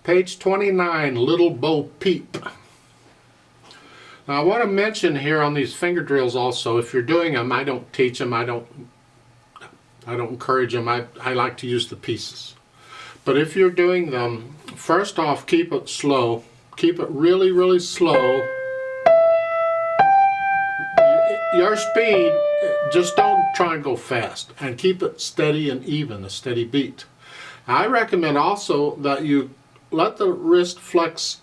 Page 29, Little Bo-Peep. Now I want to mention here on these finger drills also, if you're doing them, I don't teach them, I don't encourage them, I like to use the pieces. But if you're doing them, first off, keep it slow. Keep it really, really slow. Your speed, just don't try and go fast. And keep it steady and even, a steady beat. I recommend also that you let the wrist flex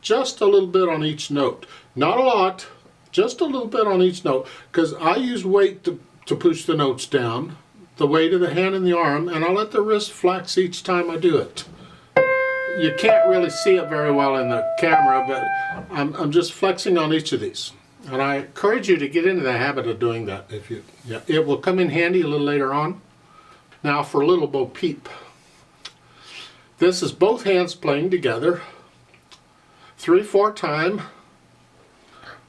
just a little bit on each note. Not a lot, just a little bit on each note. Because I use weight to push the notes down, the weight of the hand and the arm, and I let the wrist flex each time I do it. You can't really see it very well in the camera, but I'm just flexing on each of these. And I encourage you to get into the habit of doing that. It will come in handy a little later on. Now for Little Bo-Peep. This is both hands playing together. 3/4 time.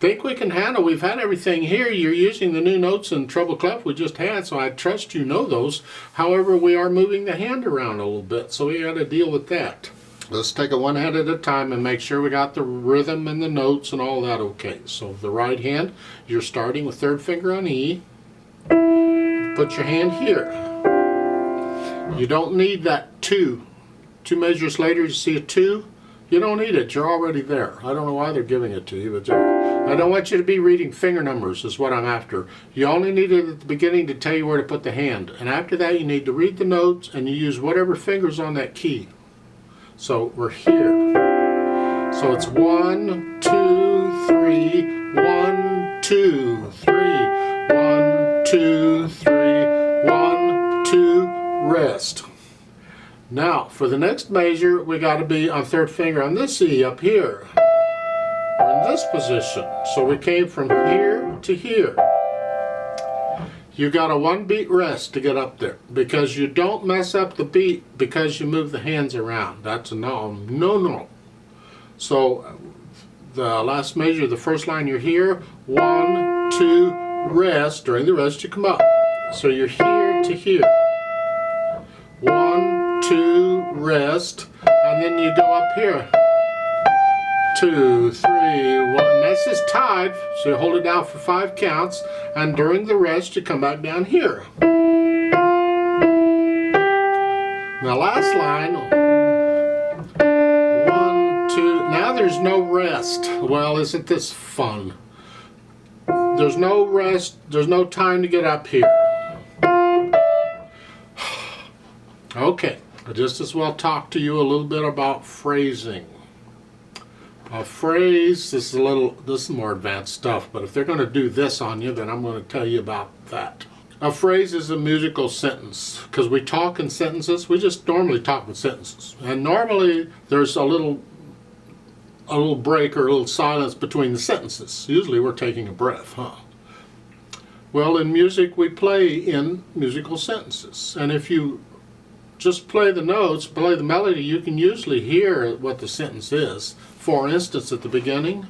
Think we can handle. We've had everything here. You're using the new notes in treble clef we just had, so I trust you know those. However, we are moving the hand around a little bit, so we got to deal with that. Let's take it one hand at a time and make sure we got the rhythm and the notes and all that okay. So the right hand, you're starting with third finger on E. Put your hand here. You don't need that 2. 2 measures later, you see a 2. You don't need it. You're already there. I don't know why they're giving it to you, but I don't want you to be reading finger numbers is what I'm after. You only need it at the beginning to tell you where to put the hand. And after that, you need to read the notes and you use whatever finger's on that key. So we're here. So it's 1, 2, 3, 1, 2, 3, 1, 2, 3, 1, 2, rest. Now, for the next measure, we got to be on third finger on this E up here. We're in this position. So we came from here to here. You got a 1 beat rest to get up there because you don't mess up the beat because you move the hands around. That's a no. So the last measure, the first line, you're here. 1, 2, rest. During the rest, you come up. So you're here to here. 1, 2, rest, and then you go up here. 2, 3, 1. That's just tied, so you hold it down for 5 counts, and during the rest you come back down here. The last line, 1, 2. Now there's no rest. Well, isn't this fun? There's no rest. There's no time to get up here. Okay, I just as well talk to you a little bit about phrasing. A phrase, this is more advanced stuff, but if they're going to do this on you, then I'm going to tell you about that. A phrase is a musical sentence, because we talk in sentences. We just normally talk in sentences, and normally there's a little break or a little silence between the sentences. Usually we're taking a breath, huh? Well, in music we play in musical sentences, and if you just play the notes, play the melody, you can usually hear what the sentence is. For instance, at the beginning,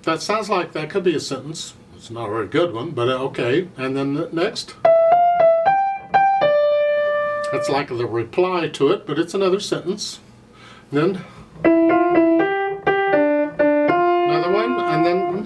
that sounds like that could be a sentence. It's not a very good one, but okay. And then the next, that's like the reply to it, but it's another sentence. And then another one, and then,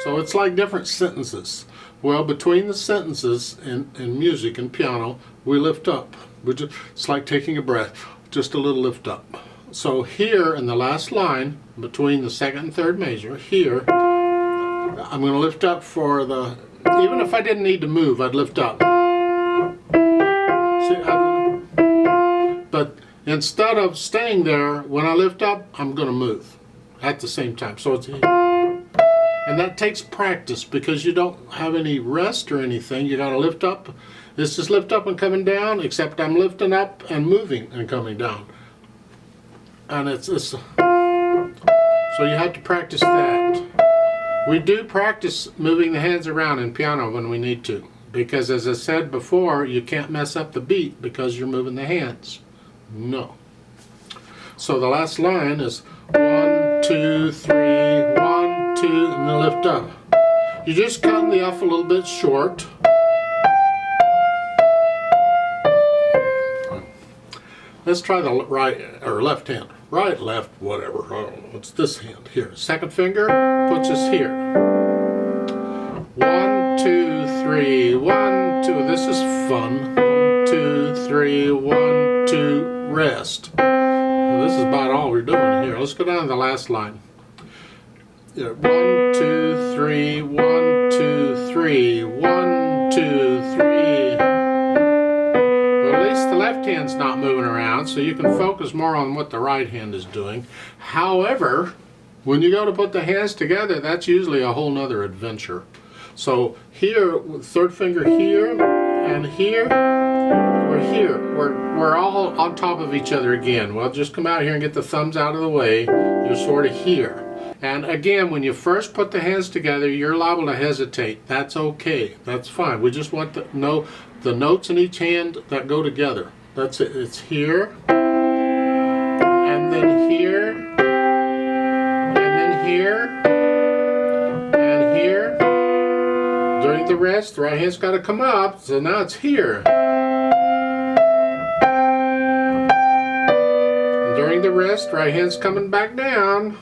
so it's like different sentences. Well, between the sentences in music and piano, we lift up. It's like taking a breath, just a little lift up. So here in the last line, between the second and third measure, here, I'm going to lift up for the, even if I didn't need to move, I'd lift up. See, but instead of staying there, when I lift up, I'm going to move at the same time. So it's, and that takes practice because you don't have any rest or anything. You got to lift up. This is lift up and coming down, except I'm lifting up and moving and coming down. And it's so you have to practice that. We do practice moving the hands around in piano when we need to, because as I said before, you can't mess up the beat because you're moving the hands. No. So the last line is 1, 2, 3, 1, 2, and then lift up. You just cut the F a little bit short. Let's try the right or left hand. Right, left, whatever. I don't know. It's this hand here. Second finger puts us here. 1, 2, 3, 1, 2. This is fun. 1, 2, 3, 1, 2. Rest. Well, this is about all we're doing here. Let's go down to the last line. 1, 2, 3, 1, 2, 3, 1, 2, 3. Well, at least the left hand's not moving around, so you can focus more on what the right hand is doing. However, when you go to put the hands together, that's usually a whole nother adventure. So here, third finger here and here, we're here. We're all on top of each other again. Well, just come out here and get the thumbs out of the way. You're sort of here. And again, when you first put the hands together, you're liable to hesitate. That's okay. That's fine. We just want to know the notes in each hand that go together. That's it. It's here, and then here, and then here, and here. During the rest, the right hand's got to come up, so now it's here. And during the rest, right hand's coming back down.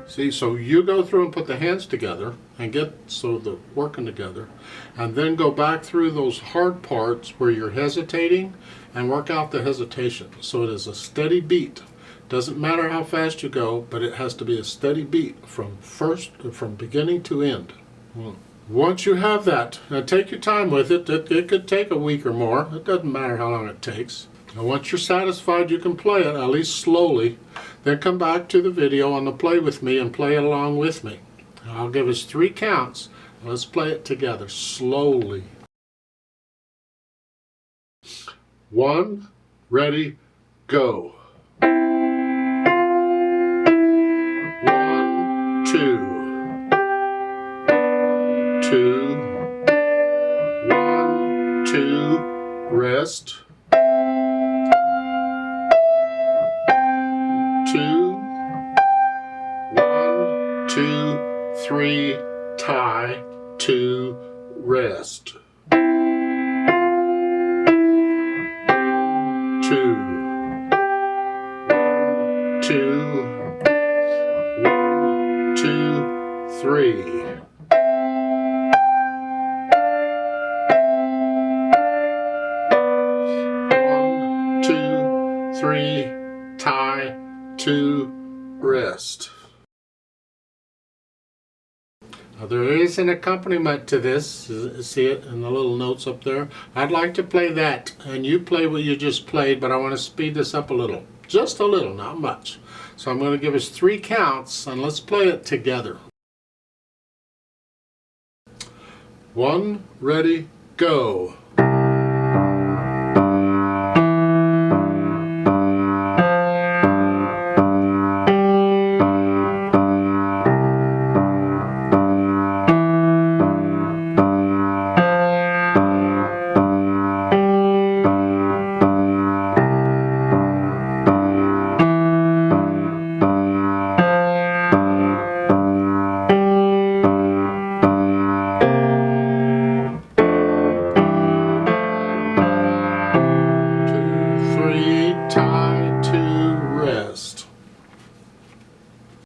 See, so you go through and put the hands together and get so they're working together, and then go back through those hard parts where you're hesitating and work out the hesitation. So it is a steady beat. Doesn't matter how fast you go, but it has to be a steady beat from beginning to end. Once you have that, now take your time with it. It could take a week or more. It doesn't matter how long it takes. And once you're satisfied, you can play it, at least slowly. Then come back to the video on the play with me and play it along with me. I'll give us 3 counts. Let's play it together slowly. 1, ready, go. 1, 2. 2. 1, 2. Rest. 2, 1, 2, 3, tie, 2, rest. 2, 1, 2, 1, 2, 3. 1, 2, 3, tie, 2, rest. Now there is an accompaniment to this. See it in the little notes up there? I'd like to play that, and you play what you just played, but I want to speed this up a little. Just a little, not much. So I'm going to give us 3 counts, and let's play it together. 1, ready, go.